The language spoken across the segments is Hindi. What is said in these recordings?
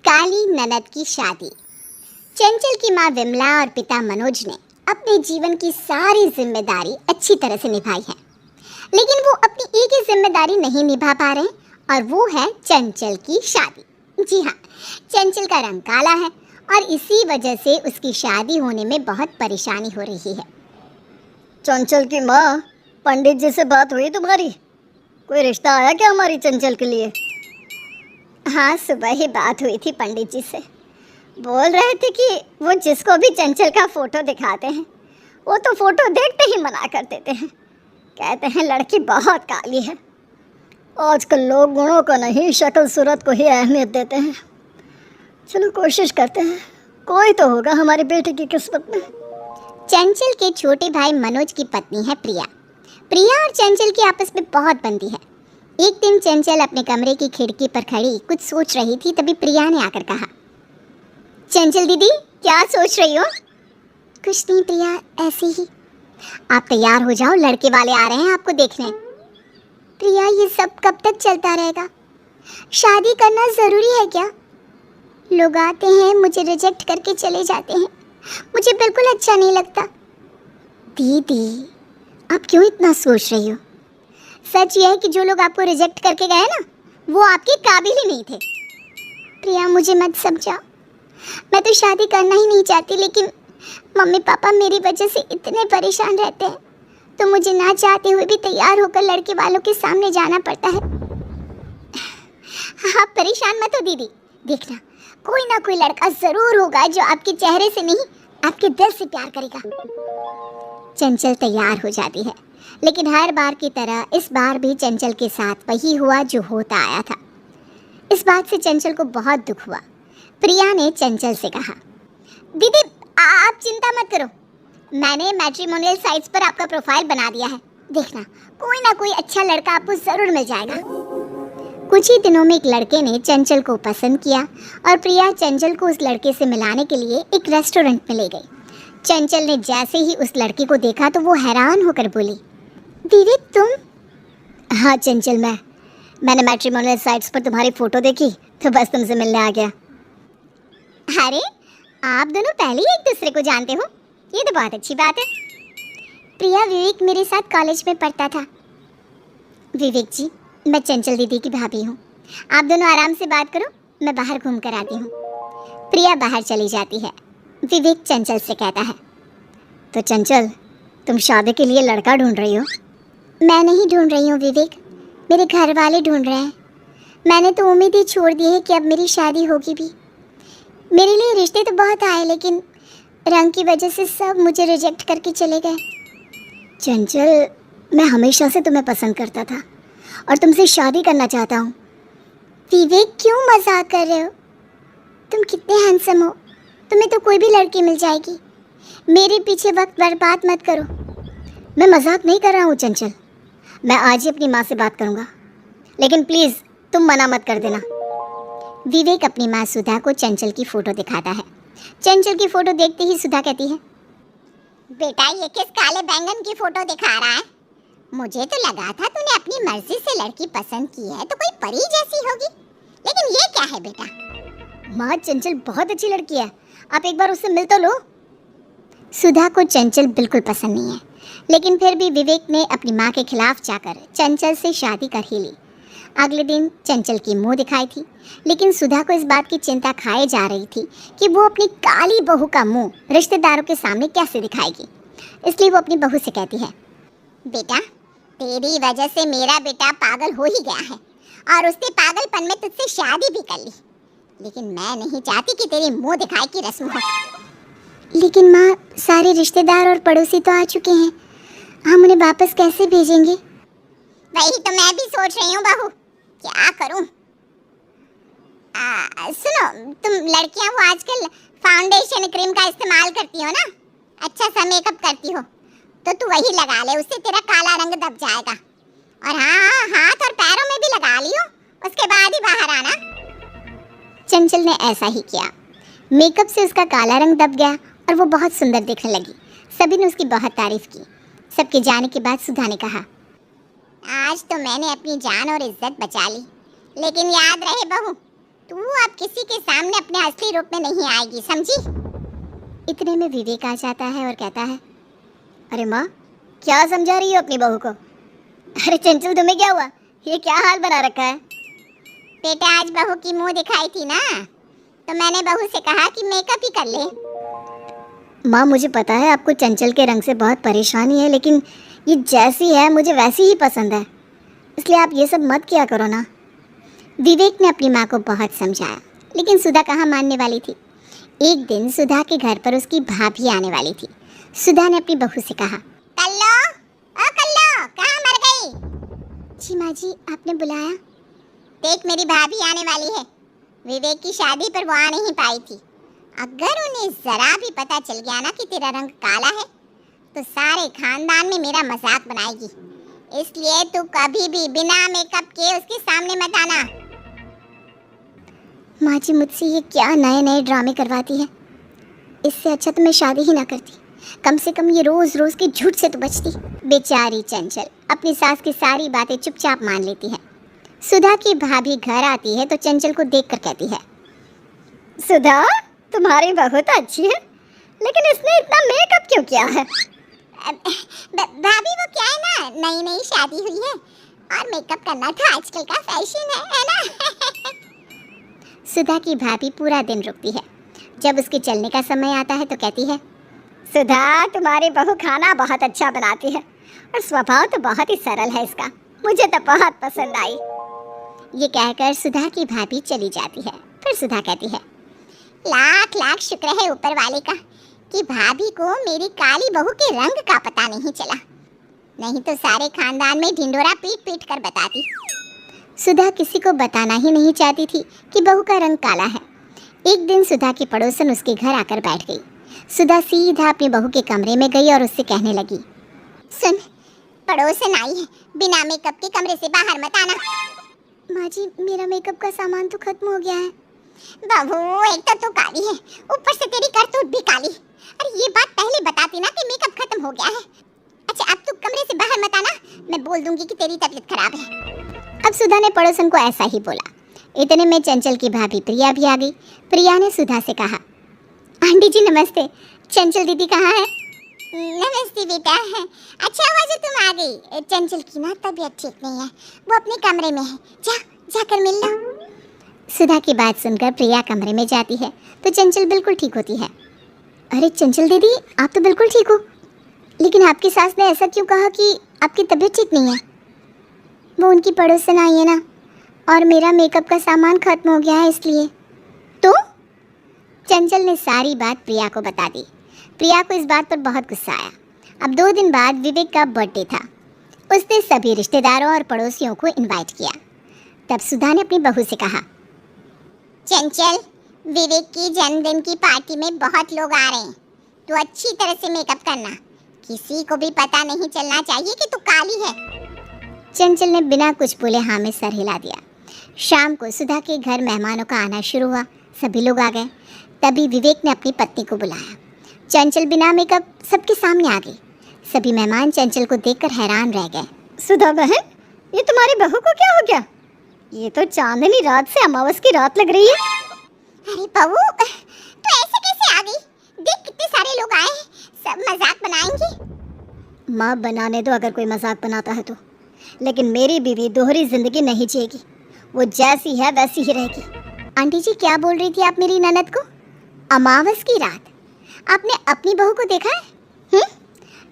काली ननद की शादी। चंचल की मां विमला और पिता मनोज ने अपने जीवन की सारी जिम्मेदारी अच्छी तरह से निभाई है, लेकिन वो अपनी एक ही जिम्मेदारी नहीं निभा पा रहे और वो है चंचल की शादी। जी हाँ, चंचल का रंग काला है और इसी वजह से उसकी शादी होने में बहुत परेशानी हो रही है। चंचल की माँ, पंडित जी से बात हुई तुम्हारी? कोई रिश्ता आया क्या हमारी चंचल के लिए? हाँ, सुबह ही बात हुई थी पंडित जी से। बोल रहे थे कि वो जिसको भी चंचल का फोटो दिखाते हैं वो तो फोटो देखते ही मना कर देते हैं। कहते हैं लड़की बहुत काली है। आजकल लोग गुणों को नहीं, शक्ल सूरत को ही अहमियत देते हैं। चलो कोशिश करते हैं, कोई तो होगा हमारी बेटी की किस्मत में। चंचल के छोटे भाई मनोज की पत्नी है प्रिया। प्रिया और चंचल की आपस में बहुत बनती है। एक दिन चंचल अपने कमरे की खिड़की पर खड़ी कुछ सोच रही थी, तभी प्रिया ने आकर कहा, चंचल दीदी क्या सोच रही हो? कुछ नहीं प्रिया, ऐसे ही। आप तैयार हो जाओ, लड़के वाले आ रहे हैं आपको देखने। प्रिया, ये सब कब तक चलता रहेगा? शादी करना ज़रूरी है क्या? लोग आते हैं, मुझे रिजेक्ट करके चले जाते हैं, मुझे बिल्कुल अच्छा नहीं लगता। दीदी, आप क्यों इतना सोच रही हो? सच ये है कि जो लोग आपको रिजेक्ट करके गए ना, वो आपके काबिल ही नहीं थे। प्रिया, मुझे मत समझा, मैं तो शादी करना ही नहीं चाहती, लेकिन मम्मी पापा मेरी वजह से इतने परेशान रहते हैं, तो मुझे ना चाहते हुए भी तैयार होकर लड़के वालों के सामने जाना पड़ता है। हाँ, परेशान मत हो दीदी, देखना कोई ना कोई लड़का ज़रूर होगा जो आपके चेहरे से नहीं, आपके दिल से प्यार करेगा। चंचल तैयार हो जाती है, लेकिन हर बार की तरह इस बार भी चंचल के साथ वही हुआ जो होता आया था। इस बात से चंचल को बहुत दुख हुआ। प्रिया ने चंचल से कहा, दीदी आप चिंता मत करो, मैंने मैट्रिमोनियल साइट्स पर आपका प्रोफाइल बना दिया है, देखना कोई ना कोई अच्छा लड़का आपको ज़रूर मिल जाएगा। कुछ ही दिनों में एक लड़के ने चंचल को पसंद किया और प्रिया चंचल को उस लड़के से मिलाने के लिए एक रेस्टोरेंट में ले गई। चंचल ने जैसे ही उस लड़के को देखा तो वो हैरान होकर बोली, दीदी तुम? हाँ चंचल, मैंने मैट्रिमोनियल साइट्स पर तुम्हारी फ़ोटो देखी तो बस तुमसे मिलने आ गया। अरे, आप दोनों पहले ही एक दूसरे को जानते हो, ये तो बहुत अच्छी बात है। प्रिया, विवेक मेरे साथ कॉलेज में पढ़ता था। विवेक जी, मैं चंचल दीदी की भाभी हूँ, आप दोनों आराम से बात करो, मैं बाहर घूम कर आती हूँ। प्रिया बाहर चली जाती है। विवेक चंचल से कहता है, तो चंचल, तुम शादी के लिए लड़का ढूंढ रही हो? मैं नहीं ढूंढ रही हूँ विवेक, मेरे घर वाले ढूंढ रहे हैं। मैंने तो उम्मीद ही छोड़ दी है कि अब मेरी शादी होगी भी। मेरे लिए रिश्ते तो बहुत आए, लेकिन रंग की वजह से सब मुझे रिजेक्ट करके चले गए। चंचल, मैं हमेशा से तुम्हें पसंद करता था और तुमसे शादी करना चाहता हूँ। विवेक, क्यों मजाक कर रहे हो? तुम कितने हैंडसम हो, तुम्हें तो कोई भी लड़की मिल जाएगी। मेरे पीछे वक्त बर्बाद मत करो। मैं मजाक नहीं कर रहा हूँ चंचल, मैं आज ही अपनी माँ से बात करूँगा, लेकिन प्लीज़ तुम मना मत कर देना। विवेक अपनी माँ सुधा को चंचल की फ़ोटो दिखाता है। चंचल की फ़ोटो देखते ही सुधा कहती है, बेटा ये किस काले बैंगन की फ़ोटो दिखा रहा है? मुझे तो लगा था तूने अपनी मर्जी से लड़की पसंद की है तो कोई परी जैसी होगी, लेकिन ये क्या है बेटा? माँ, चंचल बहुत अच्छी लड़की है, आप एक बार उससे मिल तो लो। सुधा को चंचल बिल्कुल पसंद नहीं है, लेकिन फिर भी विवेक ने अपनी माँ के खिलाफ जाकर चंचल से शादी कर ही ली। अगले दिन चंचल की मुंह दिखाई थी, लेकिन सुधा को इस बात की चिंता खाए जा रही थी कि वो अपनी काली बहू का मुंह रिश्तेदारों के सामने कैसे दिखाएगी। इसलिए वो अपनी बहू से कहती है, बेटा तेरी वजह से मेरा बेटा पागल हो ही गया है और उसके पागलपन में तुझसे शादी भी कर ली, लेकिन मैं नहीं चाहती कि तेरी मुंह दिखाई की रस्म हो। लेकिन माँ, सारे रिश्तेदार और पड़ोसी तो आ चुके हैं, हम उन्हें वापस कैसे भेजेंगे? वही तो मैं भी सोच रही हूँ बहू, क्या करूँ? सुनो, तुम लड़कियाँ वो आजकल फाउंडेशन क्रीम का इस्तेमाल करती हो ना, अच्छा सा मेकअप करती हो, तो तू वही लगा ले, उससे तेरा काला रंग दब जाएगा। और हाँ, हाथ और पैरों में भी लगा लियो, उसके बाद ही बाहर आना। चंचल ने ऐसा ही किया। मेकअप से उसका काला रंग दब गया और वो बहुत सुंदर दिखने लगी। सभी ने उसकी बहुत तारीफ की। सबके जाने के बाद सुधा ने कहा, आज तो मैंने अपनी जान और इज्जत बचा ली, लेकिन याद रहे बहू, तू अब किसी के सामने अपने असली रूप में नहीं आएगी, समझी? इतने में विवेक आ जाता है और कहता है, अरे माँ, क्या समझा रही हो अपनी बहू को? अरे चंचल, तुम्हें क्या हुआ? ये क्या हाल बना रखा है? बेटा, आज बहू की मुंह दिखाई थी ना, तो मैंने बहू से कहा कि मेकअप ही कर ले। माँ, मुझे पता है आपको चंचल के रंग से बहुत परेशानी है, लेकिन ये जैसी है मुझे वैसी ही पसंद है, इसलिए आप ये सब मत किया करो ना। विवेक ने अपनी माँ को बहुत समझाया, लेकिन सुधा कहाँ मानने वाली थी। एक दिन सुधा के घर पर उसकी भाभी आने वाली थी। सुधा ने अपनी बहू से कहा, कल्लो, ओ कल्लो, कहाँ मर गई? जी माँ जी, आपने बुलाया? देख, मेरी भाभी आने वाली है। विवेक की शादी पर वो आ नहीं पाई थी। अगर उन्हें जरा भी पता चल गया ना कि तेरा रंग काला है, तो सारे खानदान में मेरा मजाक बनाएगी। इसलिए तू कभी भी बिना मेकअप के उसके सामने मत आना। माँ जी, मुझसे ये क्या नए नए ड्रामे करवाती है? इससे अच्छा तो मैं शादी ही ना करती। कम से कम ये रोज रोज के झूठ से तो बचती। बेचारी चंचल अपनी सास की सारी बातें चुपचाप मान लेती है। सुधा की भाभी घर आती है तो चंचल को देखकर कहती है, सुधा, तुम्हारी बहू तो अच्छी है, लेकिन इसने इतना मेकअप क्यों किया है? भाभी, वो क्या है ना, नई नई शादी हुई है और मेकअप करना तो आजकल का फैशन है ना? सुधा की भाभी पूरा दिन रुकती है। जब उसके चलने का समय आता है तो कहती है, सुधा, तुम्हारी बहू खाना बहुत अच्छा बनाती है और स्वभाव तो बहुत ही सरल है इसका। मुझे तो बहुत पसंद आई। ये कहकर सुधा की भाभी चली जाती है। फिर सुधा कहती है, लाख लाख शुक्र है ऊपर वाले का कि भाभी को मेरी काली बहू के रंग का पता नहीं चला, नहीं तो सारे खानदान में ढिंडोरा पीट पीट कर बताती। सुधा किसी को बताना ही नहीं चाहती थी कि बहू का रंग काला है। एक दिन सुधा की पड़ोसन उसके घर आकर बैठ गई। सुधा सीधा अपनी बहू के कमरे में गई और उससे कहने लगी, सुन, पड़ोसन आई है, बिना मेकअप के कमरे से बाहर मत आना। माँ जी, मेरा मेकअप का सामान तो खत्म हो गया है। बहू, एक तो तू काली है, ऊपर से तेरी करतूत भी काली। अरे ये बात पहले बताती ना कि मेकअप खत्म हो गया है। अच्छा, अब तू कमरे से बाहर मत आना, मैं बोल दूंगी कि तेरी तबीयत खराब है। अब सुधा ने पड़ोसन को ऐसा ही बोला। इतने में चंचल की भाभी प्रिया भी आ गई। प्रिया ने सुधा से कहा, आंटी जी नमस्ते, चंचल दीदी कहाँ है? नमस्ते बेटा, अच्छा हुआ जो तुम आ गई। चंचल की ना तबीयत ठीक नहीं है, वो अपने कमरे में है, जाकर मिल लो। सुधा की बात सुनकर प्रिया कमरे में जाती है तो चंचल बिल्कुल ठीक होती है। अरे चंचल दीदी, आप तो बिल्कुल ठीक हो, लेकिन आपकी सास ने ऐसा क्यों कहा कि आपकी तबीयत ठीक नहीं है? वो उनकी पड़ोसन आई है ना, और मेरा मेकअप का सामान खत्म हो गया है इसलिए। तो चंचल ने सारी बात प्रिया को बता दी। प्रिया को इस बात पर बहुत गुस्सा आया। अब 2 दिन बाद विवेक का बर्थडे था। उसने सभी रिश्तेदारों और पड़ोसियों को इनवाइट किया। तब सुधा ने अपनी बहू से कहा, चंचल, विवेक की जन्मदिन की पार्टी में बहुत लोग आ रहे हैं, तू अच्छी तरह से मेकअप करना, किसी को भी पता नहीं चलना चाहिए कि तू काली है। चंचल ने बिना कुछ बोले हाँ में सर हिला दिया। शाम को सुधा के घर मेहमानों का आना शुरू हुआ। सभी लोग आ गए। तभी विवेक ने अपनी पत्नी को बुलाया। चंचल बिना मेकअप सबके सामने आ गई। सभी मेहमान चंचल को देखकर हैरान रह गए। सुधा बहन, ये तुम्हारी बहू को क्या हो गया? ये तो चांदनी रात से अमावस की रात लग रही है। अरे बहू, तो ऐसे कैसे आ गई? देख कितने सारे लोग आए हैं, सब मजाक बनाएंगे। माँ, बनाने दो अगर कोई मजाक बनाता है तो, लेकिन मेरी बीवी दोहरी जिंदगी नहीं जिएगी। वो जैसी है वैसी ही रहेगी। आंटी जी, क्या बोल रही थी आप मेरी ननद को? अमावस की रात? आपने अपनी बहू को देखा है?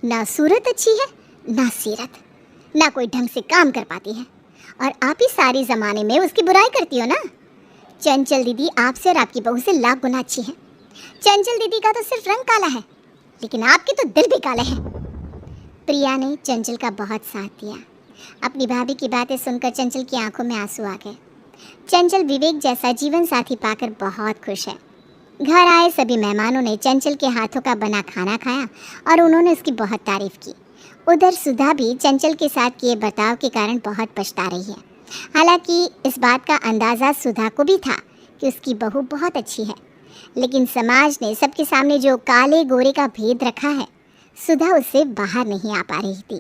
ना सूरत अच्छी है, ना सीरत, ना कोई ढंग से काम कर पाती है, और आप ही सारी ज़माने में उसकी बुराई करती हो ना। चंचल दीदी आपसे और आपकी बहू से लाख गुना अच्छी है। चंचल दीदी का तो सिर्फ रंग काला है, लेकिन आपके तो दिल भी काले हैं। प्रिया ने चंचल का बहुत साथ दिया। अपनी भाभी की बातें सुनकर चंचल की आंखों में आंसू आ गए। चंचल विवेक जैसा जीवन साथी पाकर बहुत खुश है। घर आए सभी मेहमानों ने चंचल के हाथों का बना खाना खाया और उन्होंने उसकी बहुत तारीफ की। उधर सुधा भी चंचल के साथ किए बर्ताव के कारण बहुत पछता रही है। हालांकि इस बात का अंदाज़ा सुधा को भी था कि उसकी बहू बहुत अच्छी है, लेकिन समाज ने सबके सामने जो काले गोरे का भेद रखा है, सुधा उससे बाहर नहीं आ पा रही थी।